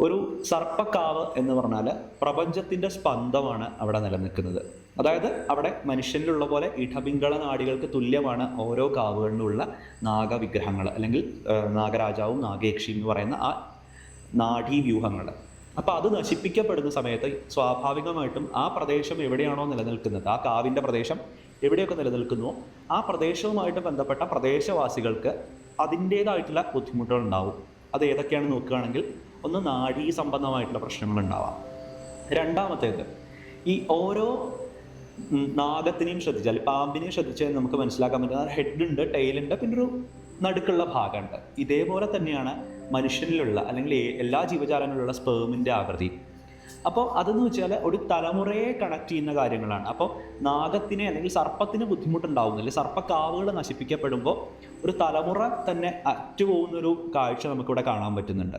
ഒരു സർപ്പക്കാവ് എന്ന് പറഞ്ഞാൽ പ്രപഞ്ചത്തിൻ്റെ സ്പന്ദമാണ് അവിടെ നിലനിൽക്കുന്നത്. അതായത് അവിടെ മനുഷ്യനിലുള്ള പോലെ ഇടപിംഗള നാഡികൾക്ക് തുല്യമാണ് ഓരോ കാവുകളിലുള്ള നാഗവിഗ്രഹങ്ങൾ, അല്ലെങ്കിൽ നാഗരാജാവും നാഗയക്ഷി എന്ന് പറയുന്ന ആ നാഡീവ്യൂഹങ്ങൾ. അപ്പോൾ അത് നശിപ്പിക്കപ്പെടുന്ന സമയത്ത് സ്വാഭാവികമായിട്ടും ആ പ്രദേശം എവിടെയാണോ നിലനിൽക്കുന്നത്, ആ കാവിൻ്റെ പ്രദേശം എവിടെയൊക്കെ നിലനിൽക്കുന്നുവോ ആ പ്രദേശവുമായിട്ട് ബന്ധപ്പെട്ട പ്രദേശവാസികൾക്ക് അതിൻ്റേതായിട്ടുള്ള ബുദ്ധിമുട്ടുകൾ ഉണ്ടാവും. അത് ഏതൊക്കെയാണെന്ന് നോക്കുകയാണെങ്കിൽ, ഒന്ന് നാഡീ സംബന്ധമായിട്ടുള്ള പ്രശ്നങ്ങളുണ്ടാവാം. രണ്ടാമത്തേത്, ഈ ഓരോ നാഗത്തിനെയും ശ്രദ്ധിച്ചാൽ, പാമ്പിനെയും ശ്രദ്ധിച്ചാൽ നമുക്ക് മനസ്സിലാക്കാൻ പറ്റുന്ന ഹെഡ് ഉണ്ട്, ടെയിലുണ്ട്, പിന്നെ ഒരു നടുക്കുള്ള ഭാഗമുണ്ട്. ഇതേപോലെ തന്നെയാണ് മനുഷ്യനിലുള്ള അല്ലെങ്കിൽ എല്ലാ ജീവജാലങ്ങളിലുള്ള സ്പേമിൻ്റെ ആകൃതി. അപ്പോൾ അതെന്ന് വെച്ചാൽ ഒരു തലമുറയെ കണക്ട് ചെയ്യുന്ന കാര്യങ്ങളാണ്. അപ്പോൾ നാഗത്തിനെ അല്ലെങ്കിൽ സർപ്പത്തിന് ബുദ്ധിമുട്ടുണ്ടാവുന്നില്ല, സർപ്പക്കാവുകൾ നശിപ്പിക്കപ്പെടുമ്പോൾ ഒരു തലമുറ തന്നെ അറ്റുപോകുന്നൊരു കാഴ്ച നമുക്കിവിടെ കാണാൻ പറ്റുന്നുണ്ട്.